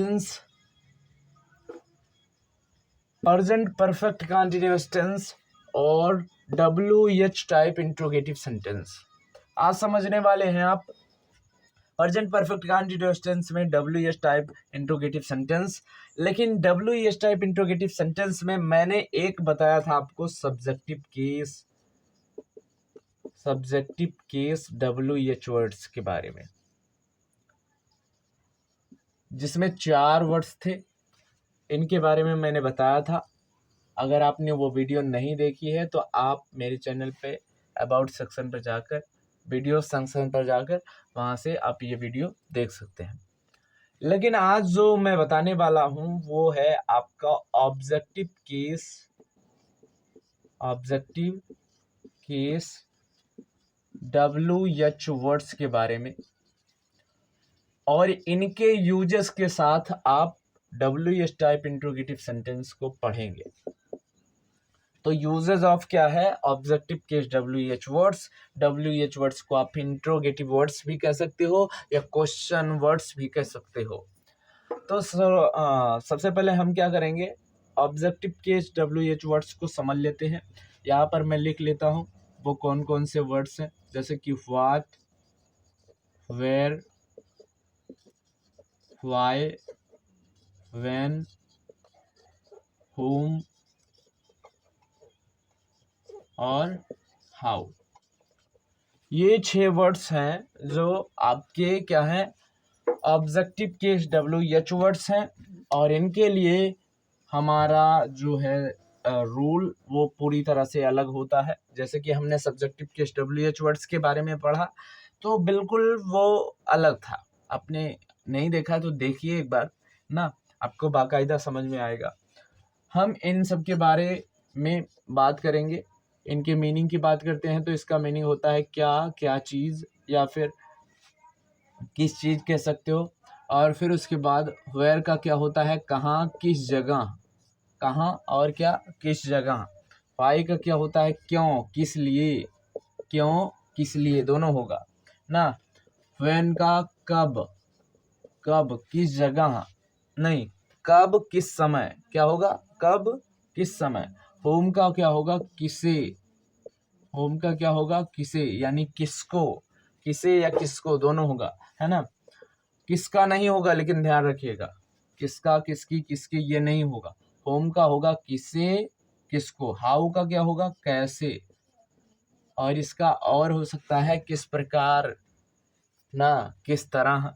Tense, present perfect continuous tense और WH type interrogative sentence. आज समझने वाले हैं आप प्रेजेंट परफेक्ट कंटीन्यूअस टेंस में WH टाइप इंट्रोगेटिव सेंटेंस। लेकिन WH टाइप इंट्रोगेटिव सेंटेंस में मैंने एक बताया था आपको सब्जेक्टिव केस WH वर्ड्स के बारे में, जिसमें 4 वर्ड्स थे। इनके बारे में मैंने बताया था। अगर आपने वो वीडियो नहीं देखी है तो आप मेरे चैनल पे अबाउट सेक्शन पर जाकर, वीडियो सेक्शन पर जाकर वहाँ से आप ये वीडियो देख सकते हैं। लेकिन आज जो मैं बताने वाला हूँ वो है आपका ऑब्जेक्टिव केस WH वर्ड्स के बारे में, और इनके यूजेस के साथ आप WH टाइप इंट्रोगेटिव सेंटेंस को पढ़ेंगे। तो यूजेस ऑफ क्या है, ऑब्जेक्टिव केस WH वर्ड्स को आप इंट्रोगेटिव वर्ड्स भी कह सकते हो या क्वेश्चन वर्ड्स भी कह सकते हो। तो सबसे पहले हम क्या करेंगे, ऑब्जेक्टिव केस WH वर्ड्स को समझ लेते हैं। यहाँ पर मैं लिख लेता हूँ वो कौन कौन से वर्ड्स हैं, जैसे कि what, where, why, when, whom और हाउ। ये 6 वर्ड्स हैं जो आपके क्या हैं, ऑब्जेक्टिव केस WH वर्ड्स हैं। और इनके लिए हमारा जो है रूल वो पूरी तरह से अलग होता है। जैसे कि हमने सब्जेक्टिव केस WH वर्ड्स के बारे में पढ़ा तो बिल्कुल वो अलग था। आपने नहीं देखा तो देखिए एक बार ना, आपको बाकायदा समझ में आएगा। हम इन सब के बारे में बात करेंगे। इनके मीनिंग की बात करते हैं तो इसका मीनिंग होता है क्या चीज़, या फिर किस चीज़ कह सकते हो। और फिर उसके बाद वेयर का क्या होता है, कहाँ किस जगह, कहाँ और क्या किस जगह। वाई का क्या होता है, क्यों किस लिए दोनों होगा ना। व्हेन का कब किस जगह, नहीं कब किस समय, क्या होगा कब किस समय। होम का क्या होगा, होम का क्या होगा, किसे यानी किसको, किसे या किसको दोनों होगा, है ना। किसका नहीं होगा, लेकिन ध्यान रखिएगा, किसका किसकी किसके ये नहीं होगा। होम का होगा किसे किसको। हाउ का क्या होगा, कैसे। और इसका और हो सकता है किस प्रकार ना, किस तरह,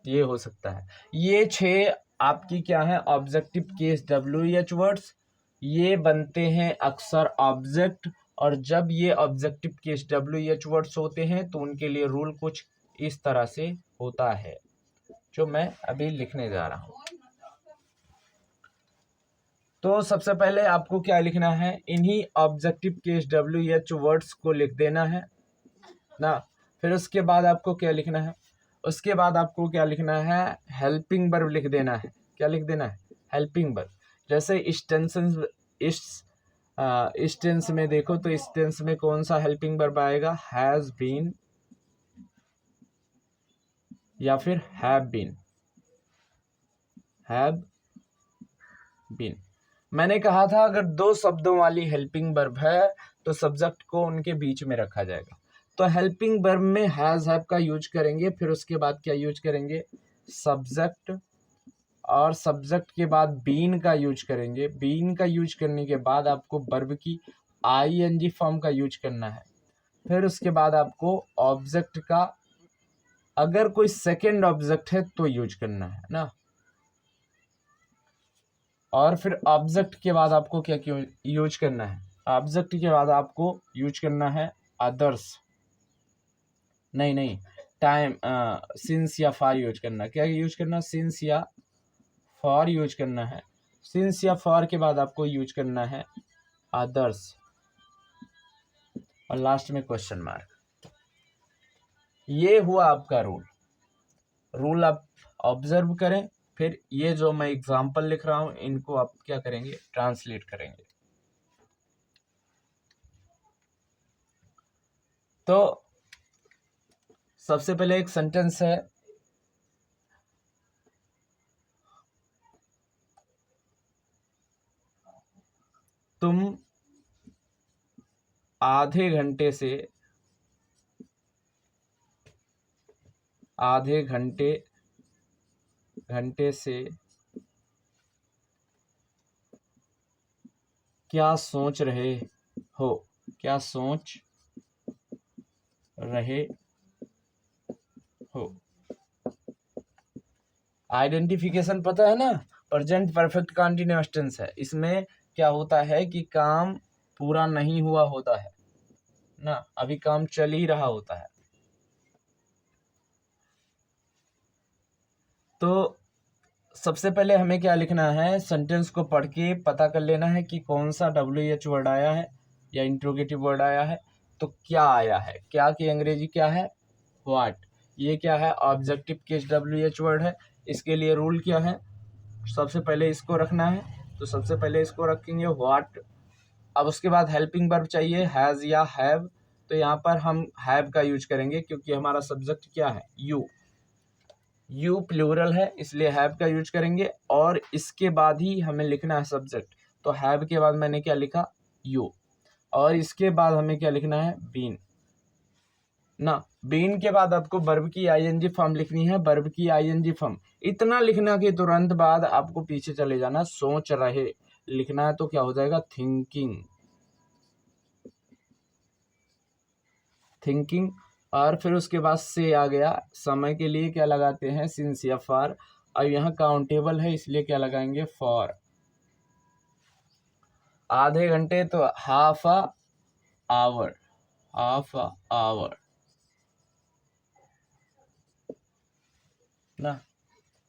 ये हो सकता है। ये 6 आपकी क्या है, ऑब्जेक्टिव केस WH वर्ड्स। ये बनते हैं अक्सर ऑब्जेक्ट, और जब ये ऑब्जेक्टिव केस WH वर्ड्स होते हैं तो उनके लिए रूल कुछ इस तरह से होता है जो मैं अभी लिखने जा रहा हूँ। तो सबसे पहले आपको क्या लिखना है, इन्हीं ऑब्जेक्टिव केस WH वर्ड्स को लिख देना है ना। फिर उसके बाद आपको क्या लिखना है, उसके बाद आपको क्या लिखना है, हेल्पिंग वर्ब लिख देना है। क्या लिख देना है, हेल्पिंग वर्ब। जैसे इस टेंस में देखो तो इस टेंस में कौन सा हेल्पिंग वर्ब आएगा, हैज बीन या फिर हैव बीन। मैंने कहा था अगर 2 शब्दों वाली हेल्पिंग वर्ब है तो सब्जेक्ट को उनके बीच में रखा जाएगा। तो हेल्पिंग वर्ब में हैज हैव का यूज करेंगे, फिर उसके बाद क्या यूज करेंगे, सब्जेक्ट, और सब्जेक्ट के बाद बीन का यूज करेंगे। बीन का यूज करने के बाद आपको वर्ब की ING फॉर्म का यूज करना है। फिर उसके बाद आपको ऑब्जेक्ट का, अगर कोई सेकेंड ऑब्जेक्ट है तो यूज करना है ना। और फिर ऑब्जेक्ट के बाद आपको क्या क्यों यूज करना है, ऑब्जेक्ट के बाद आपको यूज करना है अदर्स, नहीं टाइम, सिंस या फॉर यूज करना। क्या यूज करना, सिंस या फॉर यूज करना है। सिंस या फॉर के बाद आपको यूज करना है अदर्स, और लास्ट में क्वेश्चन मार्क। ये हुआ आपका रूल आप ऑब्जर्व करें। फिर ये जो मैं एग्जांपल लिख रहा हूं इनको आप क्या करेंगे, ट्रांसलेट करेंगे। तो सबसे पहले एक सेंटेंस है, तुम आधे घंटे से क्या सोच रहे हो। आइडेंटिफिकेशन पता है ना, प्रेजेंट परफेक्ट कंटीन्यूअस टेंस है। इसमें क्या होता है कि काम पूरा नहीं हुआ होता है ना, अभी काम चल ही रहा होता है। तो सबसे पहले हमें क्या लिखना है, सेंटेंस को पढ़ के पता कर लेना है कि कौन सा WH वर्ड आया है या इंट्रोगेटिव वर्ड आया है। तो क्या आया है, क्या की अंग्रेजी क्या है, व्हाट। ये क्या है, ऑब्जेक्टिव केस WH वर्ड है। इसके लिए रूल क्या है, सबसे पहले इसको रखना है, तो सबसे पहले इसको रखेंगे व्हाट। अब उसके बाद हेल्पिंग वर्ब चाहिए, हैज़ या हैव। तो यहाँ पर हम हैव का यूज करेंगे क्योंकि हमारा सब्जेक्ट क्या है, यू प्लूरल है, इसलिए हैव का यूज करेंगे। और इसके बाद ही हमें लिखना है सब्जेक्ट। तो हैव के बाद मैंने क्या लिखा, यू। और इसके बाद हमें क्या लिखना है, बीन ना। बीन के बाद आपको वर्ब की आईएनजी फॉर्म लिखनी है, वर्ब की आईएनजी फॉर्म। इतना लिखना के तुरंत बाद आपको पीछे चले जाना, सोच रहे लिखना है तो क्या हो जाएगा, थिंकिंग। और फिर उसके बाद से आ गया, समय के लिए क्या लगाते हैं, सिंस या फॉर। और यहाँ काउंटेबल है इसलिए क्या लगाएंगे, फॉर। आधे घंटे तो हाफ आवर ना।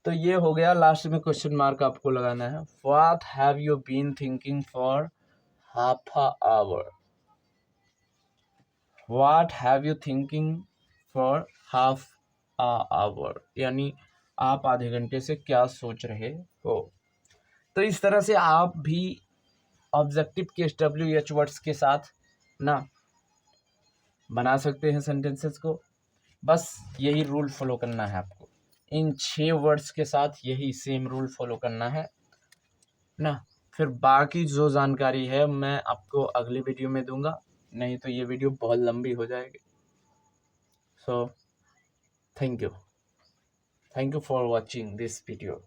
तो ये हो गया, लास्ट में क्वेश्चन मार्क आपको लगाना है। What have you been thinking for half hour, what have you thinking for half hour, यानी आप आधे घंटे से क्या सोच रहे हो। तो इस तरह से आप भी ऑब्जेक्टिव केस WH वर्ड्स के साथ ना बना सकते हैं सेंटेंसेस को। बस यही रूल फॉलो करना है आपको, इन 6 वर्ड्स के साथ यही सेम रूल फॉलो करना है ना। फिर बाकी जो जानकारी है मैं आपको अगली वीडियो में दूंगा, नहीं तो ये वीडियो बहुत लंबी हो जाएगी। So thank you for watching this video.